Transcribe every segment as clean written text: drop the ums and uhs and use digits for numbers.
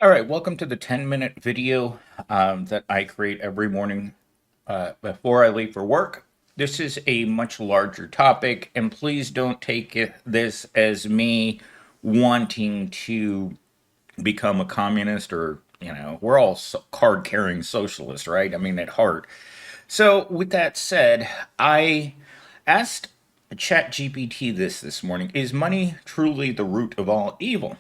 All right, welcome to the 10-minute video that I create every morning before I leave for work. This is a much larger topic, and please don't take this as me wanting to become a communist or, we're all card-carrying socialists, right? I mean, at heart. So, with that said, I asked ChatGPT this morning: is money truly the root of all evil?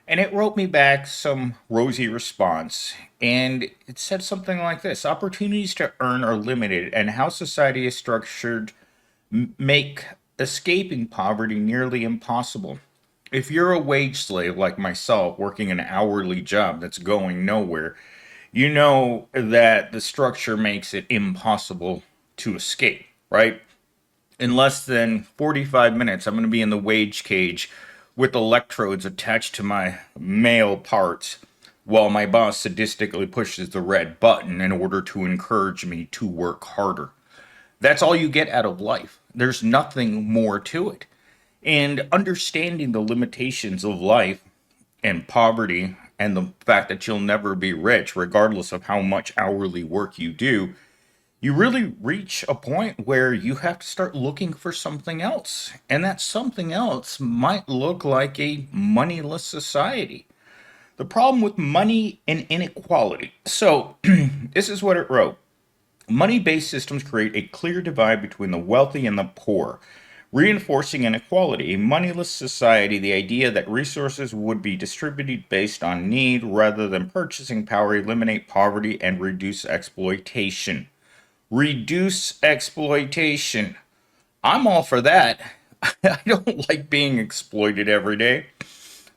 And it wrote me back some rosy response. And it said something like this: opportunities to earn are limited, and how society is structured make escaping poverty nearly impossible. If you're a wage slave like myself, working an hourly job that's going nowhere, you know that the structure makes it impossible to escape, right? In less than 45 minutes, I'm going to be in the wage cage with electrodes attached to my male parts while my boss sadistically pushes the red button in order to encourage me to work harder. That's all you get out of life. There's nothing more to it. And understanding the limitations of life and poverty and the fact that you'll never be rich, regardless of how much hourly work you do, you really reach a point where you have to start looking for something else. And that something else might look like a moneyless society. The problem with money and inequality. So, this is what it wrote: money based systems create a clear divide between the wealthy and the poor, reinforcing inequality. A moneyless society, the idea that resources would be distributed based on need rather than purchasing power, eliminate poverty and reduce exploitation. Reduce exploitation. I'm all for that. I don't like being exploited every day.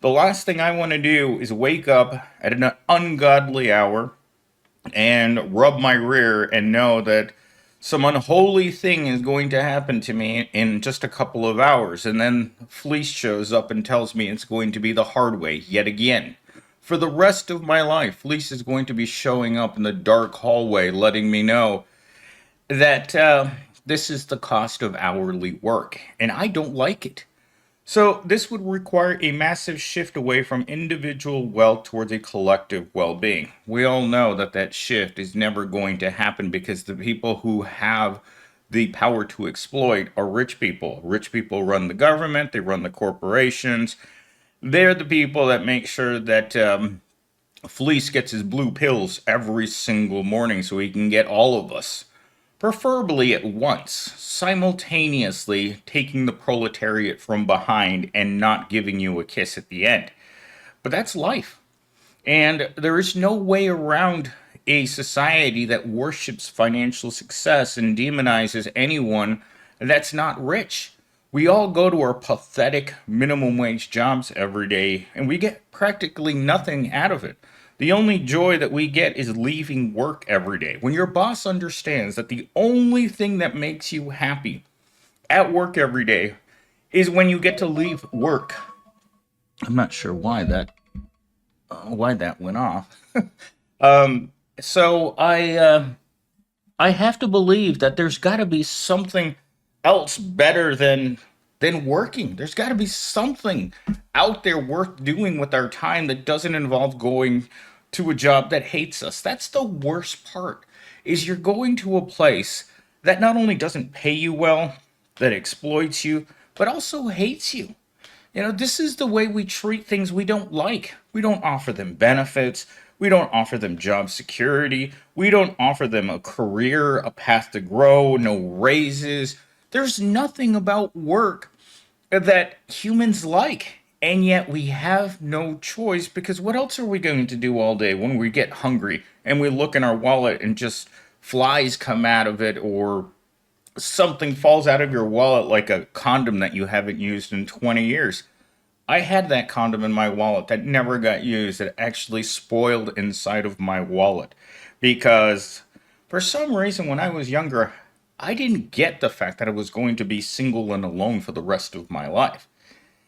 The last thing I want to do is wake up at an ungodly hour and rub my rear and know that some unholy thing is going to happen to me in just a couple of hours. And then Fleece shows up and tells me it's going to be the hard way yet again. For the rest of my life, Fleece is going to be showing up in the dark hallway, letting me know that this is the cost of hourly work, and I don't like it. So, this would require a massive shift away from individual wealth towards a collective well being. We all know that that shift is never going to happen because the people who have the power to exploit are rich people. Rich people run the government, they run the corporations. They're the people that make sure that Fleece gets his blue pills every single morning so he can get all of us, preferably at once, simultaneously taking the proletariat from behind and not giving you a kiss at the end. But that's life. And there is no way around a society that worships financial success and demonizes anyone that's not rich. We all go to our pathetic minimum wage jobs every day and we get practically nothing out of it. The only joy that we get is leaving work every day. When your boss understands that the only thing that makes you happy at work every day is when you get to leave work. I'm not sure why that went off. So I have to believe that there's got to be something else better than working. There's got to be something out there worth doing with our time that doesn't involve going to a job that hates us. That's the worst part. Is you're going to a place that not only doesn't pay you well, that exploits you, but also hates you. This is the way we treat things we don't like. We don't offer them benefits. We don't offer them job security. We don't offer them a career, a path to grow, no raises. There's nothing about work that humans like. And yet we have no choice because what else are we going to do all day when we get hungry and we look in our wallet and just flies come out of it, or something falls out of your wallet like a condom that you haven't used in 20 years. I had that condom in my wallet that never got used. It actually spoiled inside of my wallet because for some reason when I was younger, I didn't get the fact that I was going to be single and alone for the rest of my life.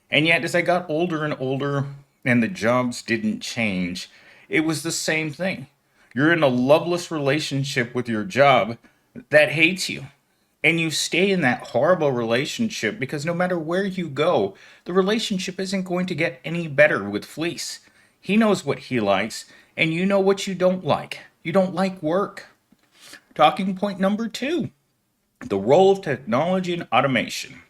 And yet, as I got older and older and the jobs didn't change, it was the same thing. You're in a loveless relationship with your job that hates you. And you stay in that horrible relationship because no matter where you go, the relationship isn't going to get any better with Fleece. He knows what he likes, and you know what you don't like. You don't like work. Talking point number two, the role of technology and automation.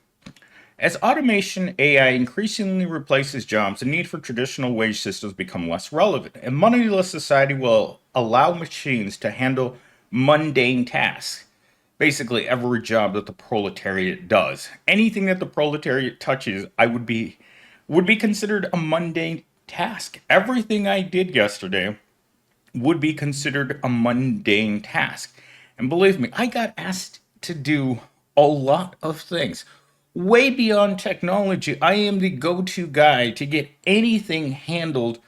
As automation AI increasingly replaces jobs, the need for traditional wage systems become less relevant. A moneyless society will allow machines to handle mundane tasks. Basically, every job that the proletariat does. Anything that the proletariat touches, I would be considered a mundane task. Everything I did yesterday would be considered a mundane task. And believe me, I got asked to do a lot of things. Way beyond technology, I am the go to guy to get anything handled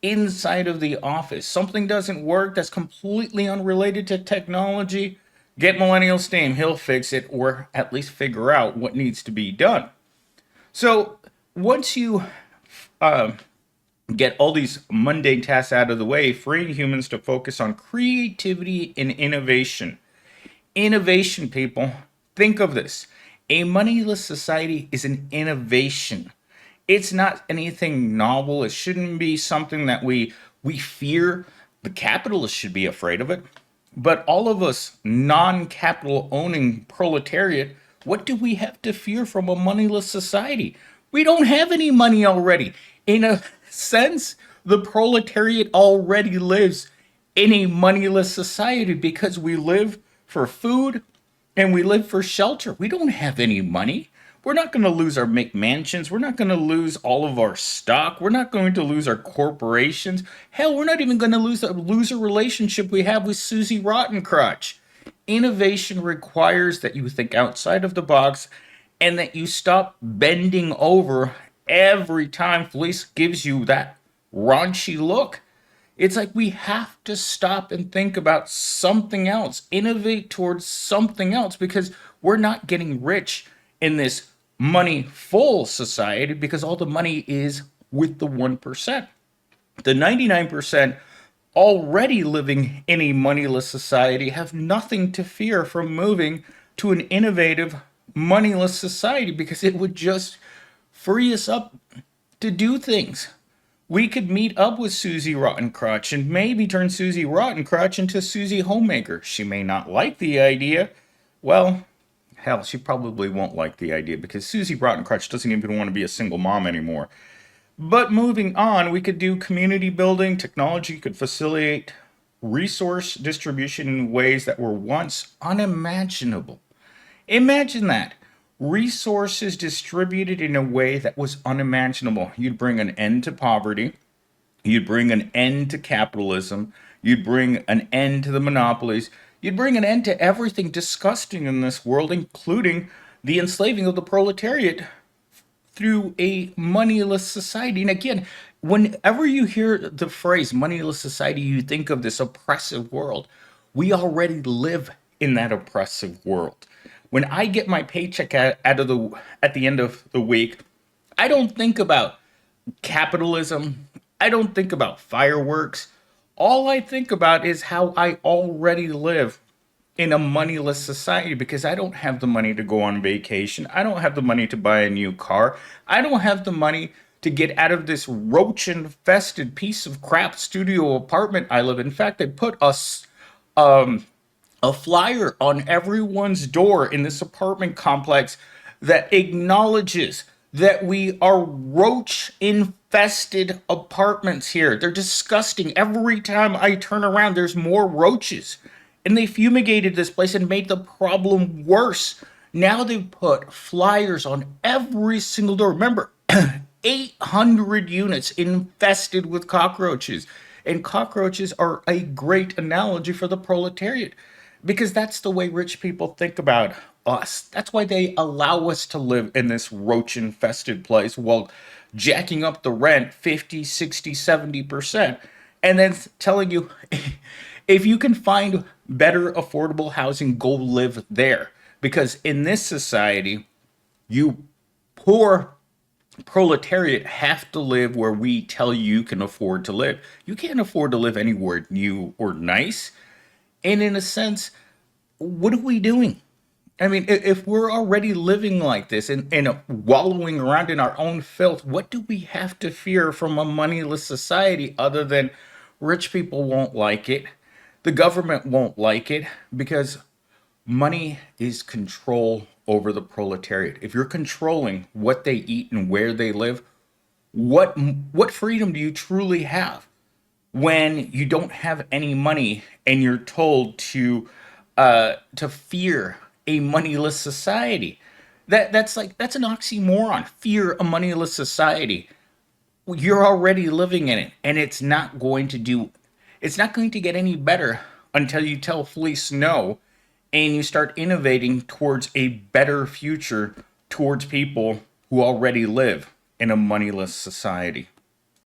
inside of the office. Something doesn't work that's completely unrelated to technology. Get Millennial's name, he'll fix it or at least figure out what needs to be done. So once you get all these mundane tasks out of the way, freeing humans to focus on creativity and innovation. Innovation, people. Think of this. A moneyless society is an innovation. It's not anything novel. It shouldn't be something that we fear. The capitalists should be afraid of it. But all of us non-capital owning proletariat, what do we have to fear from a moneyless society? We don't have any money already. In a sense, the proletariat already lives in a moneyless society because we live for food and we live for shelter. We don't have any money. We're not going to lose our McMansions. We're not going to lose all of our stock. We're not going to lose our corporations. Hell, we're not even going to lose a relationship we have with Susie Rottencrotch. Innovation requires that you think outside of the box and that you stop bending over every time Felice gives you that raunchy look. It's like we have to stop and think about something else, innovate towards something else because we're not getting rich in this money full society because all the money is with the 1%. The 99% already living in a moneyless society have nothing to fear from moving to an innovative moneyless society because it would just free us up to do things. We could meet up with Susie Rottencrotch and maybe turn Susie Rottencrotch into Susie Homemaker. She may not like the idea. Well, hell, she probably won't like the idea because Susie Rottencrotch doesn't even want to be a single mom anymore. But moving on, we could do community building. Technology could facilitate resource distribution in ways that were once unimaginable. Imagine that. Resources distributed in a way that was unimaginable. You'd bring an end to poverty. You'd bring an end to capitalism. You'd bring an end to the monopolies. You'd bring an end to everything disgusting in this world, including the enslaving of the proletariat through a moneyless society. And again, whenever you hear the phrase moneyless society, you think of this oppressive world. We already live in that oppressive world. When I get my paycheck at the end of the week, I don't think about capitalism. I don't think about fireworks. All I think about is how I already live in a moneyless society because I don't have the money to go on vacation. I don't have the money to buy a new car. I don't have the money to get out of this roach infested piece of crap studio apartment I live in. In fact, they put us a flyer on everyone's door in this apartment complex that acknowledges that we are roach infested apartments here. They're disgusting. Every time I turn around, there's more roaches. And they fumigated this place and made the problem worse. Now they've put flyers on every single door. Remember, 800 units infested with cockroaches. And cockroaches are a great analogy for the proletariat because that's the way rich people think about us. That's why they allow us to live in this roach infested place while jacking up the rent 50, 60, 70%. And then telling you if you can find better affordable housing, go live there. Because in this society, you poor proletariat have to live where we tell you can afford to live. You can't afford to live anywhere new or nice. And in a sense, what are we doing? I mean, if we're already living like this and wallowing around in our own filth, what do we have to fear from a moneyless society other than rich people won't like it, the government won't like it, because money is control over the proletariat. If you're controlling what they eat and where they live, what freedom do you truly have when you don't have any money and you're told to fear a moneyless society? That's an oxymoron. Fear a moneyless society. You're already living in it, and it's not going to get any better until you tell fleece no and you start innovating towards a better future towards people who already live in a moneyless society.